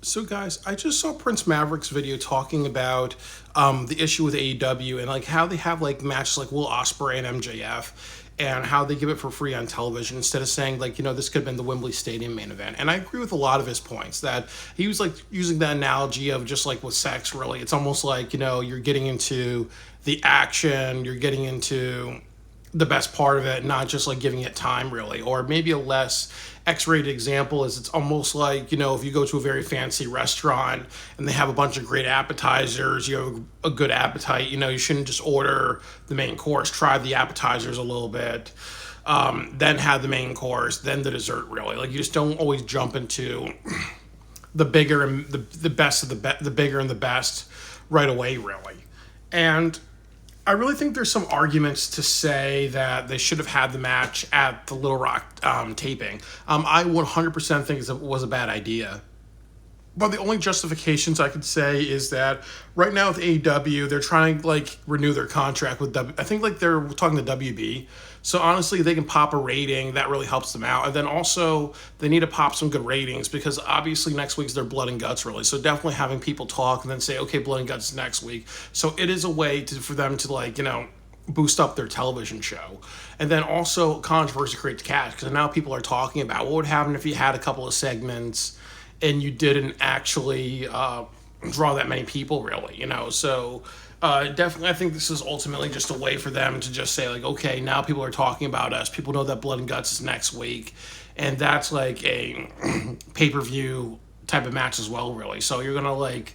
So, guys, I just saw Prince Maverick's video talking about the issue with AEW and like how they have like matches like Will Ospreay and MJF, and how they give it for free on television instead of saying like this could have been the Wembley Stadium main event. And I agree with a lot of his points that he was like using the analogy of just like with sex. Really, it's almost like you're getting into the action, you're getting into the best part of it, not just like giving it time really. Or maybe a less X-rated example is it's almost like, if you go to a very fancy restaurant and they have a bunch of great appetizers, you have a good appetite, you shouldn't just order the main course, try the appetizers a little bit, then have the main course, then the dessert really. Like you just don't always jump into the bigger and the best of the bigger and the best right away really. And I really think there's some arguments to say that they should have had the match at the Little Rock taping. I 100% think it was a bad idea. But the only justifications I could say is that right now with AEW, they're trying to like renew their contract with I think like they're talking to WB. So honestly, they can pop a rating that really helps them out. And then also they need to pop some good ratings because obviously next week's their Blood and Guts really. So definitely having people talk and then say, okay, Blood and Guts next week. So it is a way for them to like, boost up their television show. And then also controversy creates cash because now people are talking about what would happen if you had a couple of segments and you didn't actually draw that many people really, So definitely I think this is ultimately just a way for them to just say like, okay, now people are talking about us. People know that Blood and Guts is next week. And that's like a pay-per-view type of match as well, really. So you're going to like,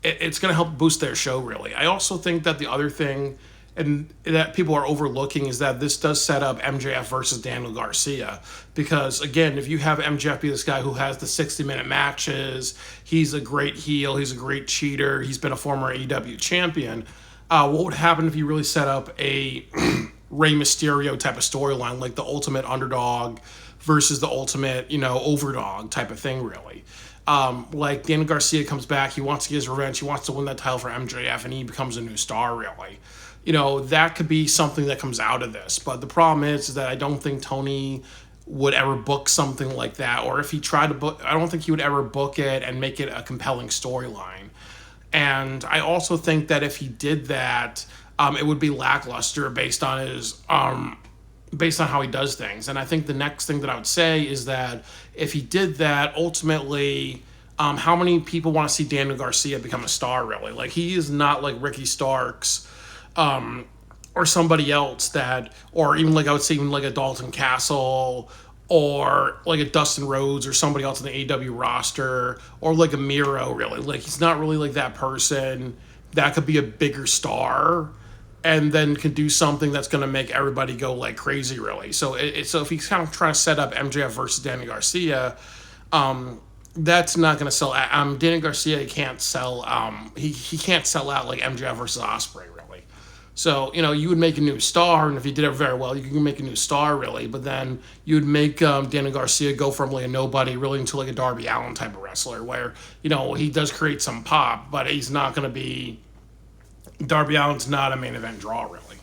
it's going to help boost their show, really. I also think that the other thing and that people are overlooking is that this does set up MJF versus Daniel Garcia. Because, again, if you have MJF be this guy who has the 60-minute matches, he's a great heel, he's a great cheater, he's been a former AEW champion, what would happen if you really set up a Rey Mysterio type of storyline, like the ultimate underdog versus the ultimate, overdog type of thing, really? Like Daniel Garcia comes back, he wants to get his revenge, he wants to win that title for MJF, and he becomes a new star, really. That could be something that comes out of this. But the problem is that I don't think Tony would ever book something like that. Or if he tried to book, I don't think he would ever book it and make it a compelling storyline. And I also think that if he did that, it would be lackluster based on how he does things. And I think the next thing that I would say is that if he did that, ultimately, how many people want to see Daniel Garcia become a star, really? Like, he is not like Ricky Starks, or somebody else or even like I would say even like a Dalton Castle or like a Dustin Rhodes or somebody else in the AEW roster or like a Miro, really. Like he's not really like that person that could be a bigger star and then can do something that's going to make everybody go like crazy, really. So so if he's kind of trying to set up MJF versus Daniel Garcia, that's not going to sell. Daniel Garcia he can't sell. He can't sell out like MJF versus Ospreay, really. So, you would make a new star, and if you did it very well, you can make a new star, really. But then you would make Daniel Garcia go from like a nobody really into like a Darby Allin type of wrestler where, he does create some pop, but he's not going to be, Darby Allin's not a main event draw, really.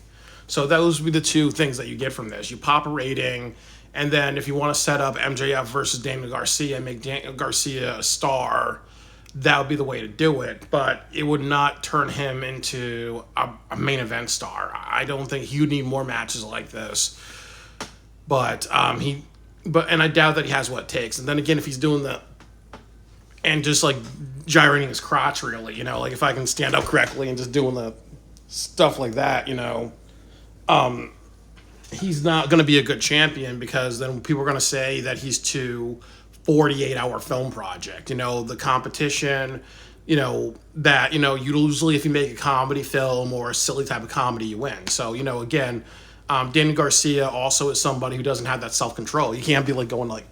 So those would be the two things that you get from this. You pop a rating, and then if you want to set up MJF versus Daniel Garcia and make Daniel Garcia a star, that would be the way to do it, but it would not turn him into a main event star. I don't think he would need more matches like this, but and I doubt that he has what it takes. And then again, if he's doing and just like gyrating his crotch, really, like if I can stand up correctly and just doing the stuff like that, he's not going to be a good champion because then people are going to say that he's too 48-hour film project. The competition, that, usually if you make a comedy film or a silly type of comedy, you win. So, again, Daniel Garcia also is somebody who doesn't have that self-control. You can't be like going like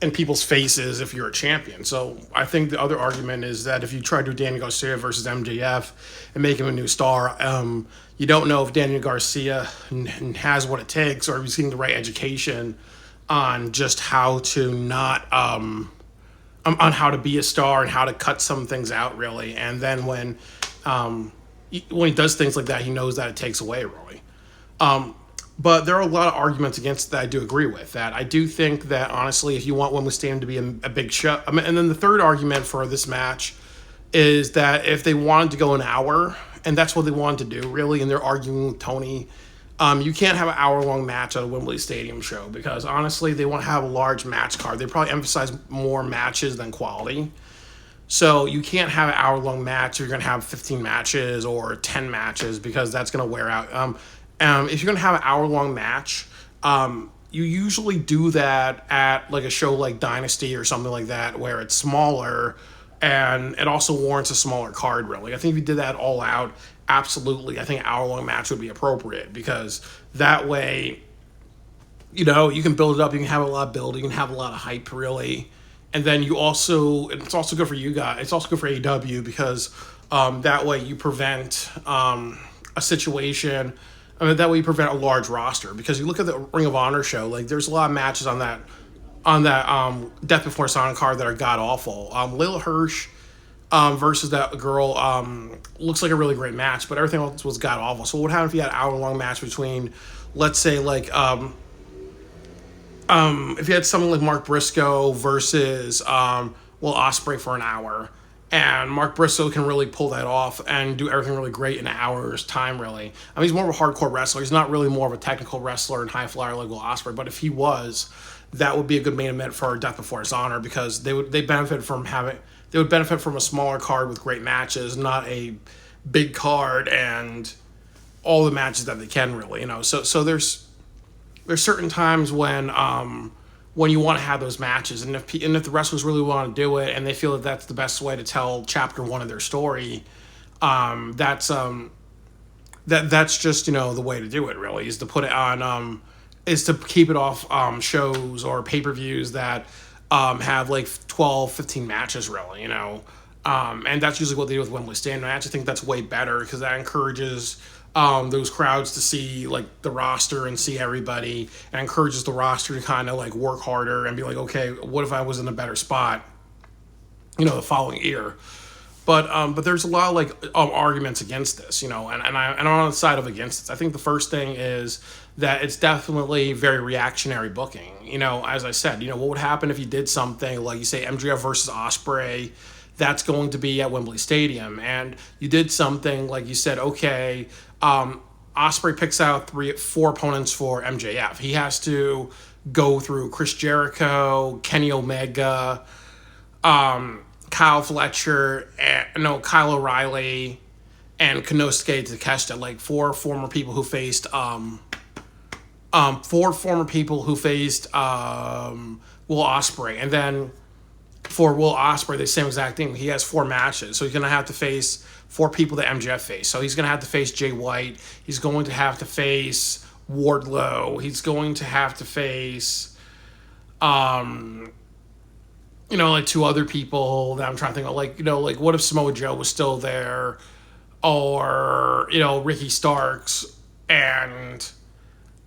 in people's faces if you're a champion. So I think the other argument is that if you try to do Daniel Garcia versus MJF and make him a new star, you don't know if Daniel Garcia has what it takes or if he's getting the right education on just how to not on how to be a star and how to cut some things out, really. And then when he does things like that, he knows that it takes away, really. But there are a lot of arguments against that I do agree with. That I do think that, honestly, if you want Wembley Stadium to be a big show, I mean, and then the third argument for this match is that if they wanted to go an hour, and that's what they wanted to do, really, and they're arguing with Tony, you can't have an hour-long match at a Wembley Stadium show because, honestly, they want to have a large match card. They probably emphasize more matches than quality. So you can't have an hour-long match if you're going to have 15 matches or 10 matches because that's going to wear out. If you're going to have an hour-long match, you usually do that at like a show like Dynasty or something like that where it's smaller and it also warrants a smaller card, really. I think if you did that all out, absolutely, I think an hour-long match would be appropriate because that way, you can build it up, you can have a lot of build, you can have a lot of hype, really. And then it's also good for you guys, it's also good for AEW because that way you prevent a situation. I mean, that way you prevent a large roster because you look at the Ring of Honor show, like there's a lot of matches on that Death Before Dishonor card that are god awful. Layla Hirsch versus that girl looks like a really great match, but everything else was god awful. So what would happen if you had an hour long match between, let's say, like if you had something like Mark Briscoe versus Will Ospreay for an hour, and Mark Briscoe can really pull that off and do everything really great in an hour's time, really. I mean, he's more of a hardcore wrestler. He's not really more of a technical wrestler and high flyer like Will Ospreay, but if he was, that would be a good main event for Death Before Dishonor because they would benefit from a smaller card with great matches, not a big card and all the matches that they can, really. So there's certain times when you want to have those matches, and if the wrestlers really want to do it, and they feel that that's the best way to tell chapter one of their story, that's just the way to do it. Really, is to put it on, is to keep it off shows or pay-per-views that have like 12, 15 matches. Really, and that's usually what they do with Wembley Stadium. I actually think that's way better because that encourages those crowds to see like the roster and see everybody, and encourages the roster to kind of like work harder and be like, okay, what if I was in a better spot, the following year. But there's a lot of like arguments against this, and I'm on the side of against this. I think the first thing is that it's definitely very reactionary booking. As I said, what would happen if you did something like you say MJF versus Ospreay, that's going to be at Wembley Stadium, and you did something like you said, okay, Ospreay picks out 4 opponents for MJF. He has to go through Chris Jericho, Kenny Omega, Kyle Fletcher, Kyle O'Reilly, and Konosuke Takeshita, like 4 former people who faced Will Ospreay, and then for Will Ospreay, the same exact thing. He has 4 matches, so he's gonna have to face 4 people that MJF faced. So he's gonna have to face Jay White. He's going to have to face Wardlow. He's going to have to face, like 2 other people that I'm trying to think of. Like what if Samoa Joe was still there, or Ricky Starks, and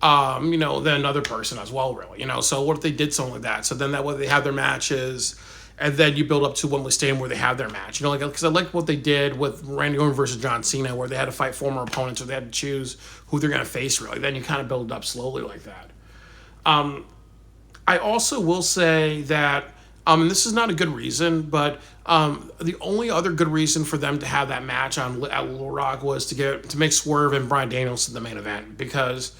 then another person as well, really. So what if they did something like that? So then that way they have their matches. And then you build up to Wembley Stadium where they have their match. Because I like what they did with Randy Orton versus John Cena, where they had to fight former opponents, or they had to choose who they're going to face, really. Then you kind of build it up slowly like that. I also will say that, and this is not a good reason, but the only other good reason for them to have that match at Little Rock was to make Swerve and Bryan Danielson the main event. Because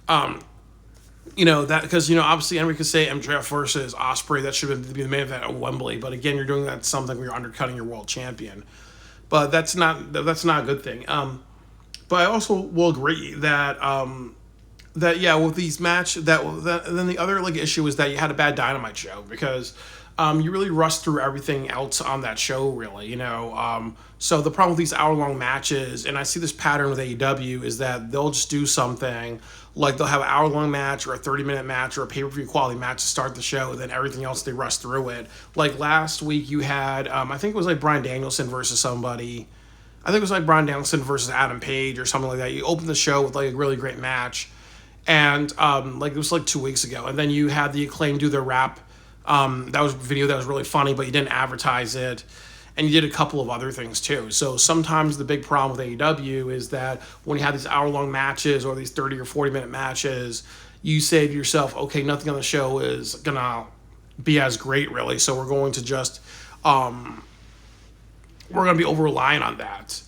obviously anybody could say MJF versus Ospreay, that should be the main event at Wembley, but again, you're doing that something where you're undercutting your world champion, but that's not a good thing. But I also will agree that with these then the other like issue is that you had a bad Dynamite show because you really rushed through everything else on that show, really. So the problem with these hour-long matches, and I see this pattern with AEW, is that they'll just do something like they'll have an hour-long match or a 30-minute match or a pay-per-view quality match to start the show, and then everything else they rush through it. Like last week you had, I think it was like Bryan Danielson versus somebody. I think it was like Bryan Danielson versus Adam Page or something like that. You opened the show with like a really great match, and like it was like 2 weeks ago, and then you had the Acclaim do their rap. That was a video that was really funny, but you didn't advertise it. and you did a couple of other things too. So sometimes the big problem with AEW is that when you have these hour-long matches or these 30 or 40-minute matches, you say to yourself, okay, nothing on the show is gonna be as great, really. So we're going to just we're going to be over reliant on that.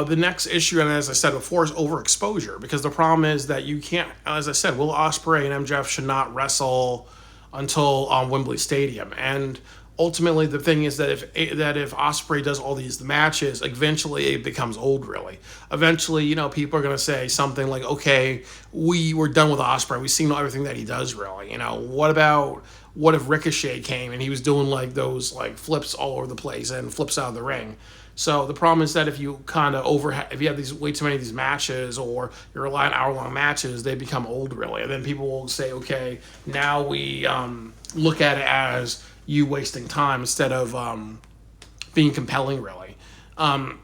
The next issue, and as I said before, is overexposure, because the problem is that you can't, as I said, Will Ospreay and MJF should not wrestle until Wembley Stadium, and ultimately the thing is that if Ospreay does all these matches, eventually it becomes old, really. Eventually, people are going to say something like, okay, we're done with Ospreay. We've seen everything that he does, really. What if Ricochet came and he was doing like those like flips all over the place and flips out of the ring? So the problem is that if you kind of if you have these way too many of these matches, or you're relying on hour-long matches, they become old, really. And then people will say, okay, now we look at it as you wasting time instead of being compelling, really. And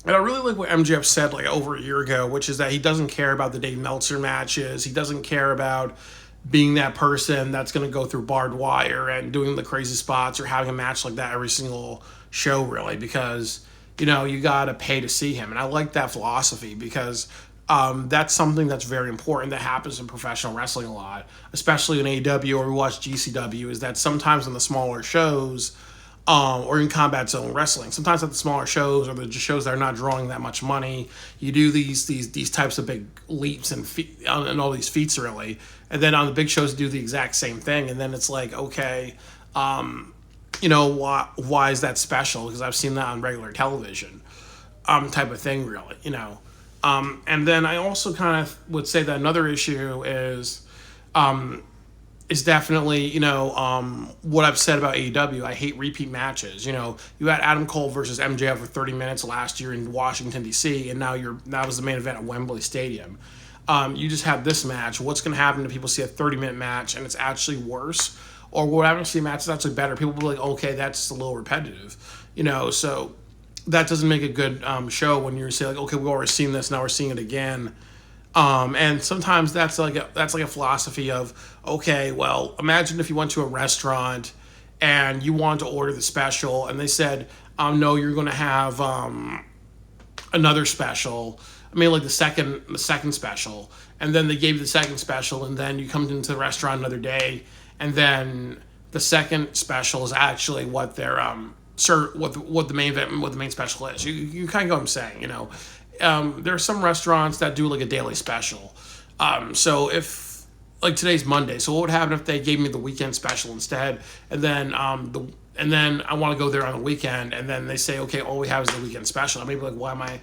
I really like what MJF said like over a year ago, which is that he doesn't care about the Dave Meltzer matches. He doesn't care about being that person that's going to go through barbed wire and doing the crazy spots or having a match like that every single show, really, because you got to pay to see him. And I like that philosophy, because that's something that's very important that happens in professional wrestling a lot, especially in AEW, or we watch GCW, is that sometimes in the smaller shows, or in Combat Zone Wrestling, sometimes at the smaller shows or the shows that are not drawing that much money, you do these types of big leaps and all these feats, really, and then on the big shows do the exact same thing, and then it's like, okay, why is that special? Because I've seen that on regular television, type of thing, really, and then I also kind of would say that another issue is definitely, what I've said about AEW. I hate repeat matches. You had Adam Cole versus MJF for 30 minutes last year in Washington, D.C., and that was the main event at Wembley Stadium. You just have this match. What's going to happen if people see a 30-minute match and it's actually worse? Or what happens if the match is actually better? People will be like, okay, that's just a little repetitive. So that doesn't make a good show when you're saying, like, okay, we've already seen this, now we're seeing it again. And sometimes that's like a philosophy of, okay, well, imagine if you went to a restaurant and you wanted to order the special, and they said, no, you're going to have another special. I mean, like the second special, and then they gave you the second special, and then you come into the restaurant another day, and then the second special is actually what their what the main special is. You kind of get what I'm saying, there are some restaurants that do like a daily special. So if like today's Monday, so what would happen if they gave me the weekend special instead, and then and then I want to go there on the weekend, and then they say, okay, all we have is the weekend special. I may be like, why am I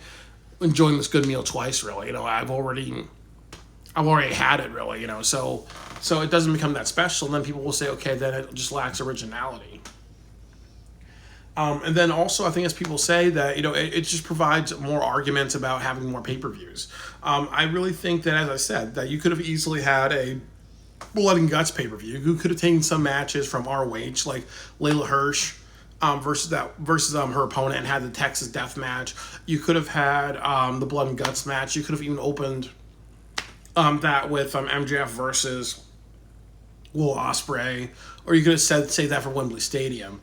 enjoying this good meal twice, really? I've already had it, really, so it doesn't become that special, and then people will say, okay, then it just lacks originality. And then also, I think as people say that, it just provides more arguments about having more pay-per-views. I really think that, as I said, that you could have easily had a Blood and Guts pay-per-view. You could have taken some matches from ROH, like Layla Hirsch versus her opponent, and had the Texas Death match. You could have had the Blood and Guts match. You could have even opened that with MJF versus Will Ospreay, or you could have saved that for Wembley Stadium.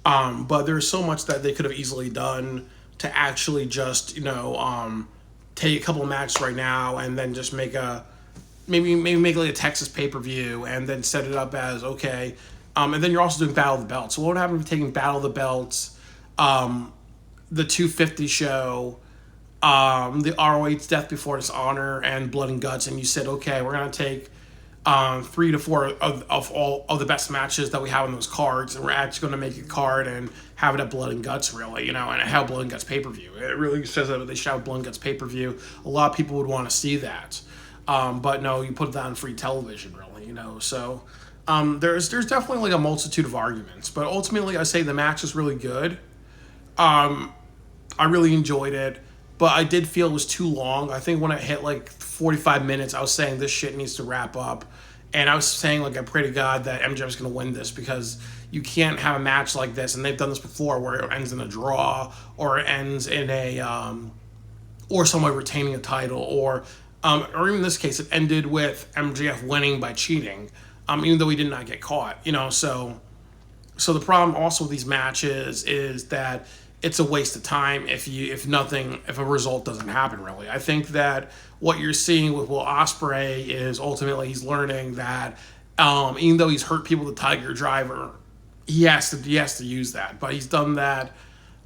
But there's so much that they could have easily done to actually just, take a couple of matches right now and then just make maybe make like a Texas pay-per-view and then set it up as, okay. And then you're also doing Battle of the Belts. So what would happen if you're taking Battle of the Belts, the 250 show, the ROH Death Before Dishonor, and Blood and Guts, and you said, okay, we're going to take 3 to 4 of all of the best matches that we have on those cards, and we're actually going to make a card and have it at Blood and Guts, really, and have Blood and Guts pay-per-view. It really says that they should have Blood and Guts pay-per-view. A lot of people would want to see that. But no, you put that on free television, really, so there's definitely like a multitude of arguments, but ultimately I say the match is really good. I really enjoyed it, but I did feel it was too long. I think when it hit like 45 minutes, I was saying this shit needs to wrap up. And I was saying, like, I pray to God that MJF is going to win this, because you can't have a match like this, and they've done this before, where it ends in a draw, or it ends in or someone retaining a title, or even in this case, it ended with MJF winning by cheating, even though he did not get caught, so So the problem also with these matches is that it's a waste of time if a result doesn't happen really. I think that what you're seeing with Will Ospreay is ultimately he's learning that even though he's hurt people with the Tiger Driver, he has to use that. But he's done that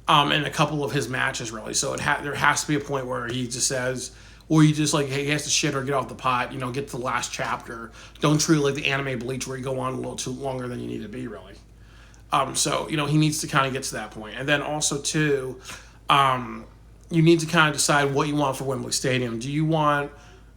in a couple of his matches really. So there has to be a point where he just says, or he just like, hey, he has to shit or get off the pot, get to the last chapter. Don't treat it like the anime Bleach where you go on a little too longer than you need to be really. So he needs to kind of get to that point, and then also too, you need to kind of decide what you want for Wembley Stadium. Do you want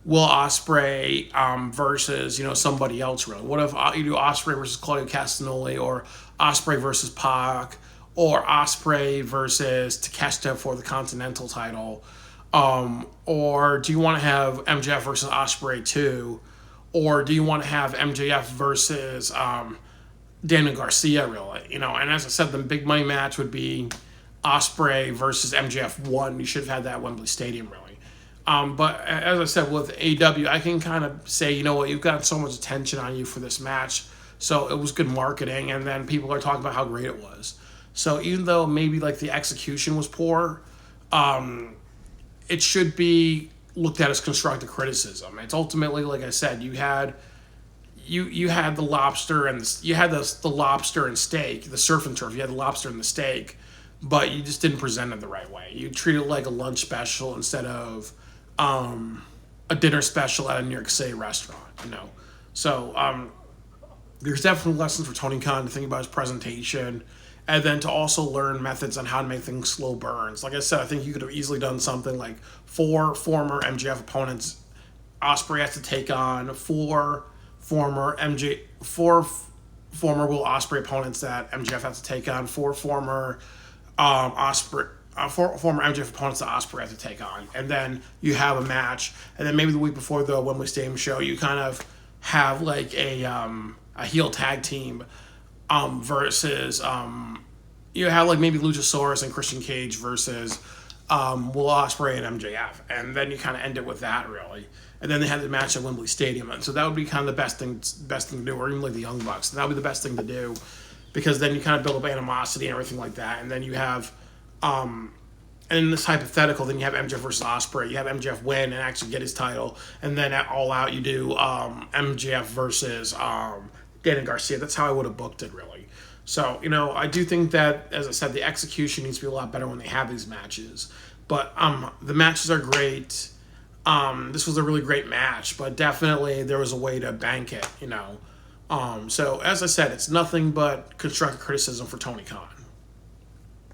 Will Ospreay versus somebody else really? What if you do Ospreay versus Claudio Castagnoli, or Ospreay versus Pac, or Ospreay versus Takeshita for the Continental title, or do you want to have MJF versus Ospreay too, or do you want to have MJF versus Daniel Garcia, really, and as I said, the big money match would be Ospreay versus MJF 1. You should have had that at Wembley Stadium, really. But as I said, with AEW, I can kind of say, you've got so much attention on you for this match, so it was good marketing, and then people are talking about how great it was. So even though maybe like the execution was poor, it should be looked at as constructive criticism. It's ultimately, like I said, you had the lobster and the lobster and steak, the surf and turf. You had the lobster and the steak, but you just didn't present it the right way. You treated it like a lunch special instead of a dinner special at a New York City restaurant. So there's definitely lessons for Tony Khan to think about his presentation, and then to also learn methods on how to make things slow burns. Like I said, I think you could have easily done something like 4 former MJF opponents Ospreay has to take on, 4 former Will Ospreay opponents that MJF has to take on, 4 former former MJF opponents that Ospreay has to take on, and then you have a match, and then maybe the week before the Wembley Stadium show, you kind of have like a heel tag team versus you have like maybe Luchasaurus and Christian Cage versus Will Ospreay and MJF, and then you kind of end it with that really. And then they had the match at Wembley Stadium, and so that would be kind of the best thing to do, or even like the Young Bucks. That would be the best thing to do, because then you kind of build up animosity and everything like that. And then you have, and in this hypothetical, then you have MJF versus Ospreay. You have MJF win and actually get his title, and then at All Out you do MJF versus Daniel Garcia. That's how I would have booked it really. So I do think that, as I said, the execution needs to be a lot better when they have these matches. But the matches are great. This was a really great match, but definitely there was a way to bank it, So as I said, it's nothing but constructive criticism for Tony Khan.